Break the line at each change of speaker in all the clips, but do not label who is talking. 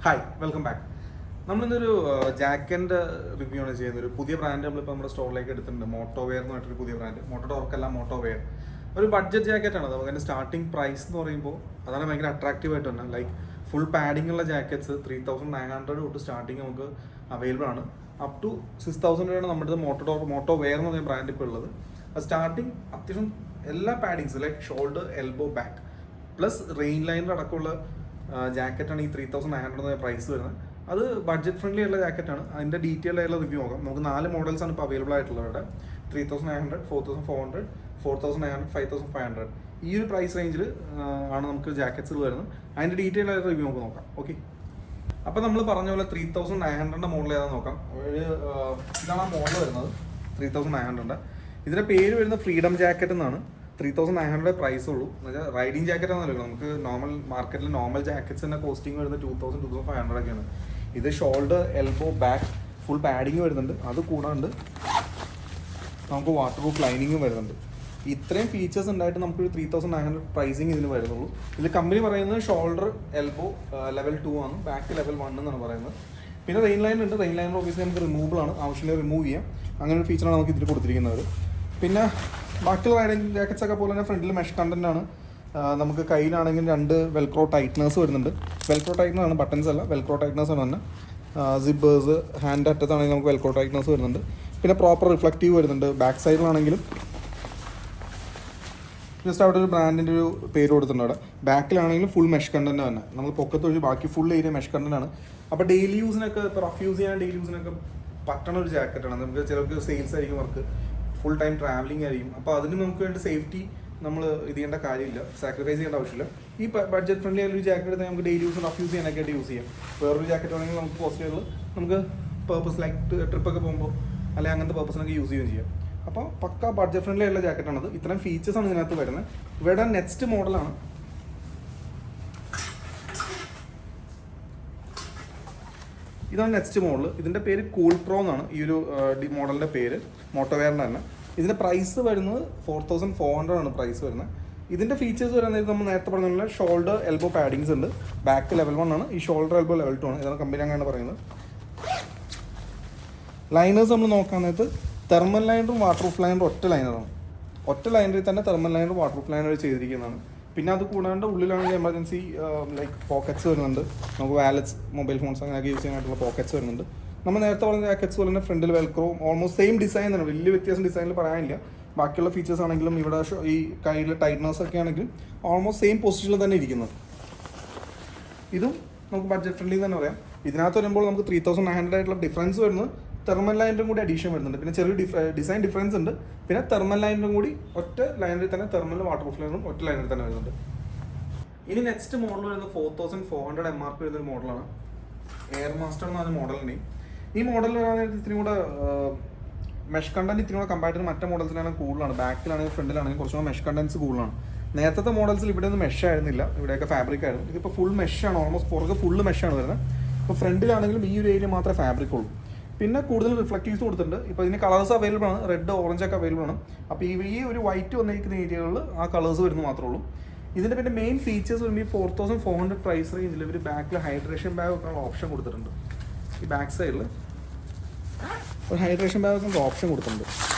Hi welcome back. നമ്മളിന്നൊരു ജാക്കറ്റിൻ്റെ review ആണ് ചെയ്യുന്നത്. ഒരു പുതിയ ബ്രാൻഡ് നമ്മളിപ്പോൾ നമ്മുടെ സ്റ്റോറിലേക്ക് എടുത്തിട്ടുണ്ട്. മോട്ടോവെയർ എന്ന് പറഞ്ഞിട്ടൊരു പുതിയ ബ്രാൻഡ്. മോട്ടോഹോക്ക് അല്ല, മോട്ടോവെയർ. ഒരു ബഡ്ജറ്റ് ജാക്കറ്റാണ്. നമുക്ക് അതിൻ്റെ സ്റ്റാർട്ടിംഗ് പ്രൈസ് എന്ന് പറയുമ്പോൾ അതാണ് ഭയങ്കര അട്രാക്റ്റീവ് ആയിട്ട് തന്നെ. ലൈക്ക് ഫുൾ പാഡിംഗ് ഉള്ള ജാക്കറ്റ്സ് 3900 തൊട്ട് സ്റ്റാർട്ടിങ് നമുക്ക് അവൈലബിൾ ആണ്. അപ് ടു 6000 രൂപയാണ് നമ്മുടെ മോട്ടോവെയർ എന്ന് പറയുന്ന ബ്രാൻഡ് ഇപ്പോൾ ഉള്ളത്. സ്റ്റാർട്ടിങ് അത്യാവശ്യം എല്ലാ പാഡിങ്സും like shoulder, elbow, back plus rain liner അടക്കമുള്ള ജാക്കറ്റാണ് ഈ 3900 പ്രൈസ് വരുന്നത്. അത് ബഡ്ജറ്റ് ഫ്രണ്ട്ലി ഉള്ള ജാക്കറ്റാണ്. അതിൻ്റെ ഡീറ്റെയിൽ ആയിട്ടുള്ള റിവ്യൂ നോക്കാം. നമുക്ക് 4 മോഡൽസാണ് ഇപ്പോൾ അവൈലബിൾ ആയിട്ടുള്ളത്. ഇവിടെ 3900, 4400, 4900, 5500 ഈ ഒരു പ്രൈസ് റേഞ്ചിൽ ആണ് നമുക്ക് ജാക്കറ്റ്സ് വരുന്നത്. അതിൻ്റെ ഡീറ്റെയിൽ ആയിട്ട് റിവ്യൂ നമുക്ക് നോക്കാം. ഓക്കെ, അപ്പോൾ നമ്മൾ പറഞ്ഞ പോലെ 3900 മോഡൽ ഏതാണെന്ന് നോക്കാം. ഇതാണ് ആ മോഡൽ വരുന്നത് 3900. ഇതിൻ്റെ പേര് വരുന്നത് ഫ്രീഡം ജാക്കറ്റ് എന്നാണ്. 3900 പ്രൈസ് ഉള്ളൂ. എന്നുവെച്ചാൽ റൈഡിങ് ജാക്കറ്റ് ആണെന്നല്ലോ. നമുക്ക് നോർമൽ മാർക്കറ്റിൽ നോർമൽ ജാക്കറ്റ്സിൻ്റെ കോസ്റ്റിംഗ് വരുന്നത് 2500 ഒക്കെയാണ്. ഇത് shoulder, elbow, back full padding വരുന്നുണ്ട്. അത് കൂടാണ്ട് നമുക്ക് വാട്ടർ പ്രൂഫ് ലൈനിങ്ങും വരുന്നുണ്ട്. ഇത്രയും ഫീച്ചേഴ്സ് ഉണ്ടായിട്ട് നമുക്കൊരു 3900 പ്രൈസിങ് ഇതിന് വരുന്നുള്ളൂ. ഇതിൽ കമ്പനി പറയുന്നത് ഷോൾഡർ, എൽബോ ലെവൽ 2 ആണ്, ബാക്ക് ലെവൽ 1 എന്നാണ് പറയുന്നത്. പിന്നെ റെയിൻ ലൈനർ ഉണ്ട്. റെയിൻ ലൈനർ ഓബിയസ്ലി നമുക്ക് റിമൂവബിൾ ആണ്, ആവശ്യമില്ല റിമൂവ് ചെയ്യാം. അങ്ങനെ ഒരു ഫീച്ചറാണ് നമുക്ക് ഇതിൽ കൊടുത്തിരിക്കുന്നത്. പിന്നെ ബാക്കിയുള്ള റൈഡിങ് ജാക്കറ്റ്സ് ഒക്കെ പോലെ തന്നെ ഫ്രണ്ടിൽ മെഷ് കണ്ടന്റ് ആണ്. നമുക്ക് കയ്യിലാണെങ്കിൽ 2 വെൽക്രോ ടൈറ്റ്നേഴ്സ് വരുന്നുണ്ട്. വെൽക്രോ ടൈറ്റ്നർ ആണ്, ബട്ടൺസ് അല്ല, വെൽക്രോ ടൈറ്റ്നേഴ്സ് ആണ് തന്നെ. സിബ്ബേഴ്സ്, ഹാൻഡ് അറ്റത്താണെങ്കിൽ നമുക്ക് വെൽക്രോ ടൈറ്റ്നേഴ്സ് വരുന്നുണ്ട്. പിന്നെ പ്രോപ്പർ റിഫ്ലക്റ്റീവ് വരുന്നുണ്ട്. ബാക്ക് സൈഡിലാണെങ്കിലും ജസ്റ്റ് അവിടെ ഒരു ബ്രാൻഡിൻ്റെ ഒരു പേര് കൊടുത്തിട്ടുണ്ട്. അവിടെ ബാക്കിലാണെങ്കിലും ഫുൾ മെഷ് കണ്ടന്റ് തന്നെ. നമ്മൾ പൊക്കത്ത് ഒഴിച്ച് ബാക്കി ഫുൾ ഏരിയ മെഷ് കണ്ടന്റ് ആണ്. അപ്പോൾ ഡെയിലി യൂസിനൊക്കെ, ഇപ്പോൾ റഫ് യൂസ് ചെയ്യാൻ ഡെയിലി യൂസിനൊക്കെ പറ്റണ ഒരു ജാക്കറ്റാണ്. നമുക്ക് ചിലർക്ക് സെയിൽസ് ആയിരിക്കും വർക്ക്, ഫുൾ ടൈം ട്രാവലിംഗ് ആയിരിക്കും. അപ്പോൾ അതിന് നമുക്ക് വേണ്ടി സേഫ്റ്റി നമ്മൾ ഇത് ചെയ്യേണ്ട കാര്യമില്ല, സാക്രിഫൈസ് ചെയ്യേണ്ട ആവശ്യമില്ല. ഈ ബഡ്ജറ്റ് ഫ്രണ്ട്ലി ആയൊരു ജാക്കറ്റ് തന്നെ നമുക്ക് ഡെയിലി യൂസ്, റഫ് യൂസ് ചെയ്യാനൊക്കെ ആയിട്ട് യൂസ് ചെയ്യാം. വേറൊരു ജാക്കറ്റ് ആണെങ്കിൽ നമുക്ക് പോസിറ്റീവുകൾ നമുക്ക് പേർപ്പസ് ലൈക്ക് ട്രിപ്പൊക്കെ പോകുമ്പോൾ അല്ലെങ്കിൽ അങ്ങനത്തെ പേർപ്പസിനൊക്കെ യൂസ് ചെയ്യുകയും ചെയ്യാം. അപ്പോൾ പക്ക ബഡ്ജറ്റ് ഫ്രണ്ട്ലി ആയിട്ടുള്ള ജാക്കറ്റാണത്. ഇത്രയും ഫീച്ചേഴ്സാണ് ഇതിനകത്ത് വരുന്നത്. ഇവിടെ നെക്സ്റ്റ് മോഡലാണ്. ഇതാണ് നെക്സ്റ്റ് മോഡൽ. ഇതിൻ്റെ പേര് കൂൾ പ്രോ എന്നാണ് ഈ ഒരു മോഡലിൻ്റെ പേര്. മോട്ടോവെയറിൻ്റെ തന്നെ. ഇതിൻ്റെ പ്രൈസ് വരുന്നത് 4400 ആണ് പ്രൈസ് വരുന്നത്. ഇതിൻ്റെ ഫീച്ചേഴ്സ് വരുന്നത് നമ്മൾ നേരത്തെ പറഞ്ഞ പോലെ ഷോൾഡർ, എൽബോ പാഡിങ്സ് ഉണ്ട്. ബാക്ക് ലെവൽ 1 ആണ്. ഈ ഷോൾഡർ, എൽബോ ലെവൽ 2 ആണ്. ഇതാണ് കമ്പനി അങ്ങനെയാണ് പറയുന്നത്. ലൈനേഴ്സ് നമ്മൾ നോക്കാൻ നേരത്ത് തെർമൽ ലൈനറും വാട്ടർ പ്രൂഫ് ലൈനറും ഒറ്റ ലൈനറിൽ തന്നെ തെർമൽ ലൈനറും വാട്ടർ പ്രൂഫ് ലൈനറും ചെയ്തിരിക്കുന്നതാണ്. പിന്നെ അത് കൂടാണ്ട് ഉള്ളിലാണെങ്കിൽ എമർജൻസി ലൈക്ക് പോക്കറ്റ്സ് വരുന്നുണ്ട്. നമുക്ക് വാലറ്റ്സ്, മൊബൈൽ ഫോൺസ് അങ്ങനെയൊക്കെ യൂസ് ചെയ്യാനായിട്ടുള്ള പോക്കറ്റ്സ് വരുന്നുണ്ട്. നമ്മൾ നേരത്തെ പറഞ്ഞ ജാക്കറ്റ്സ് പോലെ തന്നെ ഫ്രണ്ടിൽ വെൽക്രോ ഓൾമോസ്റ്റ് സെയിം ഡിസൈൻ തന്നെ. വലിയ വ്യത്യാസം ഡിസൈനിൽ പറയാനില്ല. ബാക്കിയുള്ള ഫീച്ചേഴ്സ് ആണെങ്കിലും ഇവിടെ ഈ കയ്യിലെ ടൈറ്റ്നേഴ്സ് ഒക്കെ ആണെങ്കിലും ഓൾമോസ്റ്റ് സെയിം പൊസിഷനിൽ തന്നെ ഇരിക്കുന്നത്. ഇതും നമുക്ക് ബഡ്ജറ്റ് ഫ്രണ്ട്ലി തന്നെ പറയാം. ഇതിനകത്ത് വരുമ്പോൾ നമുക്ക് 3900 ആയിട്ടുള്ള ഡിഫറൻസ് വരുന്നത് തെർമൽ ലൈനറും കൂടി അഡീഷൻ വരുന്നുണ്ട്. പിന്നെ ചെറിയ ഡിസൈൻ ഡിഫറൻസ് ഉണ്ട്. പിന്നെ തെർമൽ ലൈനറും കൂടി ഒറ്റ ലൈനറിൽ തന്നെ, തെർമൽ വാട്ടർ പ്രൂഫ് ലൈനറും ഒറ്റ ലൈനറിൽ തന്നെ വരുന്നുണ്ട്. ഇനി നെക്സ്റ്റ് മോഡൽ വരുന്നത് 4400 MRP വരുന്നൊരു മോഡലാണ്. എയർ മാസ്റ്റർ എന്നാണ് മോഡലിൻ്റെ. ഈ മോഡൽ വരാനായിട്ട് ഇത്തിരി കൂടെ മെഷ് കണ്ടന്റ് ഇത്തിരി കൂടെ കമ്പയർ ചെയ്ത് മറ്റേ മോഡൽസിനാണെങ്കിൽ കൂടുതലാണ്. ബാക്കിലാണെങ്കിൽ ഫ്രണ്ടിലാണെങ്കിൽ കുറച്ചുകൂടെ മെഷ് കണ്ടൻസ് കൂടുതലാണ്. നേരത്തെ മോഡൽസിൽ ഇവിടെ ഒന്നും മെഷ് ആയിരുന്നില്ല, ഇവിടെയൊക്കെ ഫാബ്രിക് ആയിരുന്നു. ഇതിപ്പോൾ ഫുൾ മെഷാണ്, ഓൾമോസ്റ്റ് പുറകെ ഫുള്ള് മെഷാണ് വരുന്നത്. ഇപ്പോൾ ഫ്രണ്ടിലാണെങ്കിലും ഈ ഒരു ഏരിയ മാത്രമേ ഫാബ്രിക് ഉള്ളൂ. പിന്നെ കൂടുതൽ റിഫ്ലക്റ്റീവ്സ് കൊടുത്തിട്ടുണ്ട്. ഇപ്പോൾ ഇതിന് കളേഴ്സ് അവൈലബിൾ ആണ്, റെഡ്, ഓറഞ്ച് ഒക്കെ അവൈലബിൾ ആണ്. അപ്പോൾ ഈ ഒരു വൈറ്റ് വന്നിരിക്കുന്ന ഏരിയകളിൽ ആ കളേഴ്സ് വരുന്നത് മാത്രമേ ഉള്ളൂ. ഇതിൻ്റെ പിന്നെ മെയിൻ ഫീച്ചേഴ്സ് വരുമ്പോൾ ഈ 4400 പ്രൈസ് റേഞ്ചിൽ ഇവർ ബാക്കിൽ ഹൈഡ്രേഷൻ ബാഗ് ഒക്കെ ഓപ്ഷൻ കൊടുത്തിട്ടുണ്ട്. ഈ ബാക്ക് സൈഡിൽ ഒരു ഹൈഡ്രേഷൻ ബാഗ് ഒക്കെ ഓപ്ഷൻ കൊടുത്തിട്ടുണ്ട്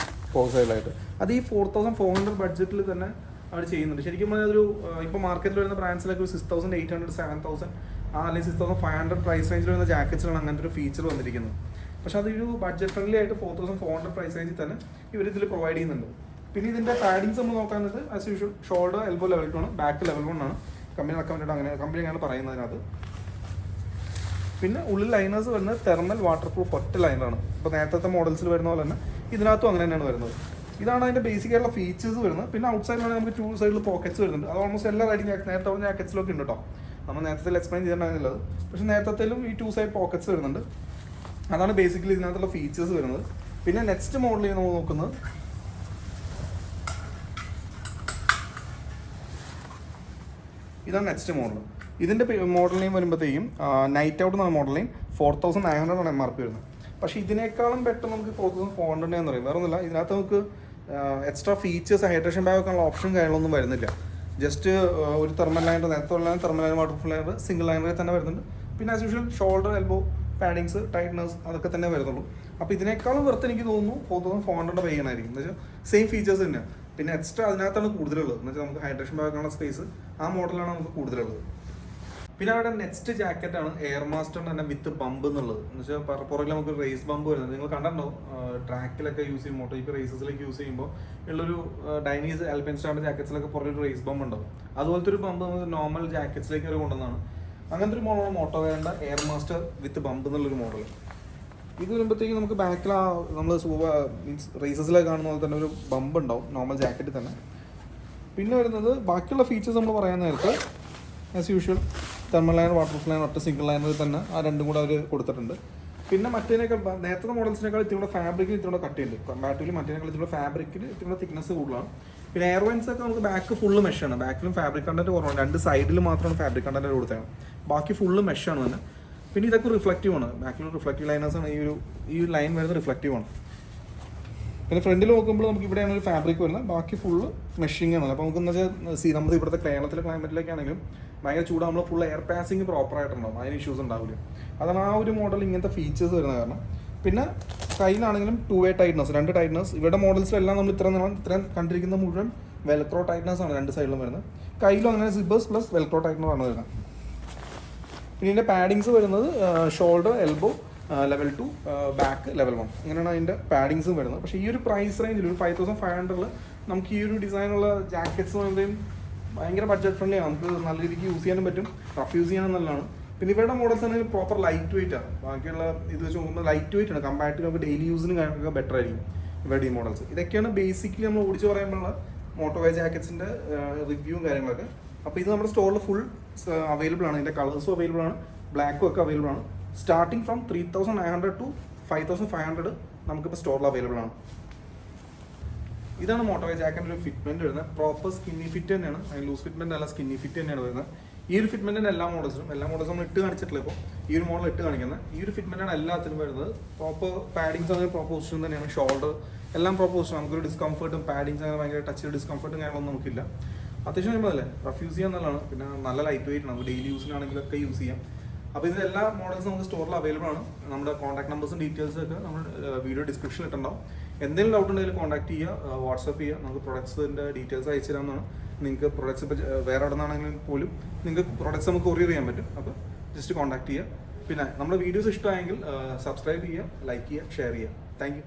ഫോർ സൈഡിലായിട്ട്. അത് ഈ 4400 ബഡ്ജറ്റിൽ തന്നെ അവർ ചെയ്യുന്നുണ്ട്. ശരിക്കും പറഞ്ഞാൽ ഒരു ഇപ്പോൾ മാർക്കറ്റിൽ വരുന്ന ബ്രാൻഡ്സിലൊക്കെ ഒരു 6800, 7000 അല്ലെങ്കിൽ 6500 പ്രൈസ് റേഞ്ചിൽ വരുന്ന ജാക്കറ്റ്സിലാണ് അങ്ങനത്തെ ഒരു ഫീച്ചർ വന്നിരിക്കുന്നത്. പക്ഷേ അതൊരു ബഡ്ജറ്റ് ഫ്രണ്ട്ലി ആയിട്ട് 4400 പ്രൈസ് റേഞ്ചിൽ തന്നെ ഇവർ ഇതിൽ പ്രൊവൈഡ് ചെയ്യുന്നുണ്ട്. പിന്നെ ഇതിൻ്റെ പാഡിങ്സ് നമ്മൾ നോക്കാന്നത് as usual shoulder, elbow level 2 ആണ്, ബാക്ക് ലെവൽ 1 ആണ്. കമ്പനി റെക്കമെൻഡ് അങ്ങനെ കമ്പനിയാണ് പറയുന്നതിനകത്ത്. പിന്നെ ഉള്ളിൽ ലൈനേഴ്സ് വരുന്നത് തെർമൽ വാട്ടർ പ്രൂഫ് ഒറ്റ ലൈനറാണ്. ഇപ്പോൾ നേരത്തെ മോഡൽസിൽ വരുന്ന പോലെ തന്നെ ഇതിനകത്തും അങ്ങനെ തന്നെയാണ് വരുന്നത്. ഇതാണ് അതിൻ്റെ ബേസിക് ആയിട്ടുള്ള ഫീച്ചേഴ്സ് വരുന്നത്. പിന്നെ ഔട്ട് സൈഡിലാണെങ്കിൽ നമുക്ക് 2 സൈഡിൽ പോക്കറ്റ്സ് വരുന്നുണ്ട്. അത് ഓൾമോസ്റ്റ് എല്ലാ റൈഡിങ് നേരത്തെ പറഞ്ഞ ജാക്കറ്റ്സിലൊക്കെ ഉണ്ട് കേട്ടോ. നമ്മൾ നേരത്തെ എക്സ്പ്ലെയിൻ ചെയ്തിട്ടുണ്ടായിരുന്നുള്ളത്. പക്ഷേ നേരത്തേലും ഈ 2 സൈഡ് പോക്കറ്റ്സ് വരുന്നുണ്ട്. അതാണ് ബേസിക്കലി ഇതിനകത്തുള്ള ഫീച്ചേഴ്സ് വരുന്നത്. പിന്നെ നെക്സ്റ്റ് മോഡൽ നമ്മൾ നോക്കുന്നത് ഇതാണ് നെക്സ്റ്റ് മോഡൽ. ഇതിൻ്റെ മോഡൽ നെയിം വരുമ്പോഴത്തേക്കും നൈറ്റ് ഔട്ട് എന്ന മോഡൽ നെയിം 4900 ആണ് MRP വരുന്നത്. പക്ഷേ ഇതിനേക്കാളും ബെറ്റർ നമുക്ക് 4400 എന്ന് പറയും. വേറെ ഒന്നുമില്ല, ഇതിനകത്ത് നമുക്ക് എക്സ്ട്രാ ഫീച്ചേഴ്സ്, ഹൈഡ്രേഷൻ ബാഗ് ഒക്കെ ഉള്ള ഓപ്ഷൻ കാര്യങ്ങളൊന്നും വരുന്നില്ല. ജസ്റ്റ് ഒരു തെർമൽ ലൈനർ, നേരത്തെ ഉള്ള thermal liner, waterproof liner single ലൈനറിൽ തന്നെ വരുന്നുണ്ട്. പിന്നെ as usual shoulder elbow paddings tightness അതൊക്കെ തന്നെ വരുന്നുള്ളൂ. അപ്പോൾ ഇതിനേക്കാളും വെറുതെ എനിക്ക് തോന്നുന്നു 4400 പേ ചെയ്യണമായിരിക്കും. എന്ന് വെച്ചാൽ സെയിം ഫീച്ചേഴ്സ് തന്നെയാണ്. പിന്നെ എക്സ്ട്രാ അതിനകത്താണ് കൂടുതലുള്ളത്. എന്ന് വെച്ചാൽ നമുക്ക് ഹൈഡ്രേഷൻ ബാഗാനുള്ള സ്പേസ് ആ മോഡലാണ് നമുക്ക് കൂടുതലുള്ളത്. പിന്നെ അവിടെ നെക്സ്റ്റ് ജാക്കറ്റാണ് എയർ മാസ്റ്ററിൻ്റെ തന്നെ വിത്ത് ബമ്പ് എന്നുള്ളത്. എന്ന് വെച്ചാൽ പുറകിൽ നമുക്ക് റേസ് ബമ്പ് വരുന്നത് നിങ്ങൾ കണ്ടിട്ടുണ്ടോ, ട്രാക്കിലൊക്കെ യൂസ് ചെയ്യും, മോട്ടോ ഇപ്പോൾ റേസസിലേക്ക് യൂസ് ചെയ്യുമ്പോൾ ഉള്ളൊരു ഡൈനീസ് ആൽപൈൻ സ്റ്റാറിൻ്റെ ജാക്കറ്റ്സിലൊക്കെ പുറകിൽ റേസ് ബമ്പ് ഉണ്ടാവും. അതുപോലത്തെ ഒരു ബമ്പ് നമുക്ക് നോർമൽ ജാക്കറ്റ്സിലേക്ക് വരെ കൊണ്ടുവന്നതാണ്. അങ്ങനത്തെ ഒരു മോഡലാണ് മോട്ടോവേറിൻ്റെ എയർ മാസ്റ്റർ വിത്ത് ബമ്പ് എന്നുള്ളൊരു മോഡൽ. ഇത് വരുമ്പോഴത്തേക്കും നമുക്ക് ബാക്കിൽ നമ്മൾ മീൻസ് റേസസിലൊക്കെ കാണുന്ന പോലെ തന്നെ ഒരു ബമ്പ് ഉണ്ടാവും നോർമൽ ജാക്കറ്റിൽ തന്നെ. പിന്നെ വരുന്നത് ബാക്കിയുള്ള ഫീച്ചേഴ്സ് നമ്മൾ പറയാൻ നേരത്തെ as usual thermal liner waterproof liner ഒറ്റ സിംഗിൾ ലൈനറിൽ തന്നെ ആ രണ്ടും കൂടെ അവർ കൊടുത്തിട്ടുണ്ട്. പിന്നെ മറ്റേനേക്കാൾ നേരത്തെ മോഡൽസിനേക്കാൾ ഇത്തിരി ഫാബ്രിക്കിൽ ഇത്തിരി കട്ടിയുണ്ട്. കമ്പാരിറ്റീവ്ലി മറ്റേനേക്കാൾ ഇത്തിരി ഫാബ്രിക്കിൽ ഇത്തിരി തിക്നെസ് കൂടുതലാണ്. പിന്നെ എയർവൈൻസ് ഒക്കെ നമുക്ക് ബാക്ക് ഫുള്ള് മെഷാണ്. ബാക്കിലും ഫാബ്രിക് കണ്ടന്റ് കുറവാണ്. 2 സൈഡിൽ മാത്രമാണ് ഫാബ്രിക് കണ്ടന്റ് കൊടുത്തത്. ബാക്കി ഫുള്ള് മെഷാണ് തന്നെ. പിന്നെ ഇതൊക്കെ റിഫ്ലക്റ്റീവ് ആണ്. ബാക്കിൽ റിഫ്ലക്റ്റീവ് ലൈനേഴ്സാണ്. ഈ ലൈൻ വരുന്നത് റിഫ്ലക്റ്റീവ് ആണ്. പിന്നെ ഫ്രണ്ടിൽ നോക്കുമ്പോൾ നമുക്ക് ഇവിടെയാണ് ഒരു ഫാബ്രിക് വരുന്നത്. ബാക്കി ഫുള്ള് മെഷിങ് ആണ്. അപ്പോൾ നമുക്ക് എന്ന് വെച്ചാൽ നമ്മൾ ഇവിടുത്തെ കേരളത്തിലെ ക്ലൈമറ്റിലേക്കാണെങ്കിലും ഭയങ്കര ചൂട്, നമ്മൾ ഫുൾ എയർ പാസിങ് പ്രോപ്പറായിട്ടുണ്ടാവും. അതിന് ഇഷ്യൂസ് ഉണ്ടാവില്ല. അതാണ് ആ ഒരു മോഡൽ ഇങ്ങനത്തെ ഫീച്ചേഴ്സ് വരുന്ന കാരണം. പിന്നെ കയ്യിലാണെങ്കിലും 2-way ടൈറ്റ്നസ്, 2 ടൈറ്റ്നസ്. ഇവിടെ മോഡൽസിലെല്ലാം നമ്മൾ ഇത്രയും കണ്ടിരിക്കുന്ന മുഴുവൻ വെൽക്രോ ടൈറ്റ്നസ് ആണ് 2 സൈഡിലും വരുന്നത്. കയ്യിലും അങ്ങനെ സിബേഴ്സ് പ്ലസ് വെൽക്രോ ടൈറ്റ്നർ ആണ് വരുന്നത്. പിന്നെ ഇതിൻ്റെ പാഡിങ്സ് വരുന്നത് shoulder elbow level 2 back level 1 അങ്ങനെയാണ് അതിൻ്റെ പാഡിങ്സും വരുന്നത്. പക്ഷേ ഈ ഒരു പ്രൈസ് റേഞ്ചിൽ ഒരു 5500 നമുക്ക് ഈ ഒരു ഡിസൈനുള്ള ജാക്കറ്റ്സ് പറയുമ്പോഴും ഭയങ്കര ബഡ്ജറ്റ് ഫ്രണ്ട്ലി ആണ്. നമുക്ക് നല്ല രീതിക്ക് യൂസ് ചെയ്യാനും പറ്റും, റഫ് യൂസ് ചെയ്യാനും നല്ലതാണ്. പിന്നെ ഇവരുടെ മോഡൽസ് ആണെങ്കിൽ പ്രോപ്പർ ലൈറ്റ് വെയിറ്റ് ആണ്. ബാക്കിയുള്ള ഇത് വെച്ച് നോക്കുമ്പോൾ ലൈറ്റ് വെയിറ്റ് ആണ്. കമ്പാരിറ്റീവ് നമുക്ക് ഡെയിലി യൂസിന് കാര്യങ്ങളൊക്കെ ബെറ്റർ ആയിരിക്കും ഇവരുടെ ഈ മോഡൽസ്. ഇതൊക്കെയാണ് ബേസിക്കലി നമ്മൾ ഓടിച്ച് പറയുമ്പോഴുള്ള മോട്ടോവെയർ ജാക്കറ്റ്സിൻ്റെ റിവ്യൂവും കാര്യങ്ങളൊക്കെ. അപ്പോൾ ഇത് നമ്മുടെ സ്റ്റോറിൽ ഫുൾ അവൈലബിൾ ആണ്. ഇതിൻ്റെ കളേഴ്സും അവൈലബിൾ ആണ്, ബ്ലാക്കും ഒക്കെ അവൈലബിൾ ആണ്. സ്റ്റാർട്ടിങ് ഫ്രം 3900 to 5500 നമുക്കിപ്പോൾ സ്റ്റോറിൽ അവൈലബിൾ ആണ്. ഇതാണ് മോട്ടോവെയർ ജാക്കറ്റിൻ്റെ ഒരു ഫിറ്റ്മെൻറ്റ് വരുന്നത്. പ്രോപ്പർ സ്കിന്നി ഫിറ്റ് തന്നെയാണ്. അതിന് ലൂസ് ഫിറ്റ്മെൻറ്റ് അല്ല, സ്കിന്നി ഫിറ്റ് തന്നെയാണ് വരുന്നത്. ഈ ഒരു ഫിറ്റ്മെൻറ്റിന് എല്ലാ മോഡൽസും നമ്മൾ ഇട്ട് കാണിച്ചിട്ടില്ല. ഇപ്പോൾ ഈ ഒരു മോഡൽ ഇട്ട് കാണിക്കുന്നത് ഈ ഒരു ഫിറ്റ്മെൻറ്റാണ് എല്ലാത്തിനും വരുന്നത്. പ്രോപ്പർ പാഡിങ്സ് അങ്ങനെ പ്രോപ്പർ പൊസിഷൻ തന്നെയാണ്. ഷോൾഡർ എല്ലാം പ്രോപ്പർ പൊസിഷൻ. നമുക്കൊരു ഡിസ്കംഫർട്ടും പാഡിങ്സ് അങ്ങനെ ഭയങ്കര ടച്ച് ഡിസ്കംഫർട്ടും കാര്യങ്ങളൊന്നും നമുക്കില്ല. അത്യാവശ്യം നമ്മളല്ലേ റഫ് യൂസ് ചെയ്യാൻ നല്ലതാണ്. പിന്നെ നല്ല ലൈറ്റ് വെയിറ്റ് നമുക്ക് ഡെയിലി യൂസിനാണെങ്കിലൊക്കെ യൂസ് ചെയ്യാം. അപ്പോൾ ഇതിൻ്റെ എല്ലാ മോഡൽസും നമുക്ക് സ്റ്റോറിൽ അവൈലബിൾ ആണ്. നമ്മുടെ കോൺടാക്ട് നമ്പേഴ്സും ഡീറ്റെയിൽസും ഒക്കെ നമ്മൾ വീഡിയോ ഡിസ്ക്രിപ്ഷനിൽ ഇട്ടുണ്ടാവും. എന്തെങ്കിലും ഡൗട്ട് ഉണ്ടെങ്കിൽ കോൺടാക്ട് ചെയ്യുക, വാട്സപ്പ് ചെയ്യുക. നമുക്ക് പ്രൊഡക്ട്സിൻ്റെ ഡീറ്റെയിൽസ് അയച്ചു തരാമെന്നാണ്. നിങ്ങൾക്ക് പ്രൊഡക്ട്സ് ഇപ്പോൾ വേറെ എവിടെ നിന്നാണെങ്കിലും പോലും നിങ്ങൾക്ക് പ്രൊഡക്ട്സ് നമുക്ക് കൊറിയർ ചെയ്യാൻ പറ്റും. അപ്പോൾ ജസ്റ്റ് കോൺടാക്ട് ചെയ്യുക. പിന്നെ നമ്മുടെ വീഡിയോസ് ഇഷ്ടമായെങ്കിൽ സബ്സ്ക്രൈബ് ചെയ്യുക, ലൈക്ക് ചെയ്യുക, ഷെയർ ചെയ്യുക. Thank you.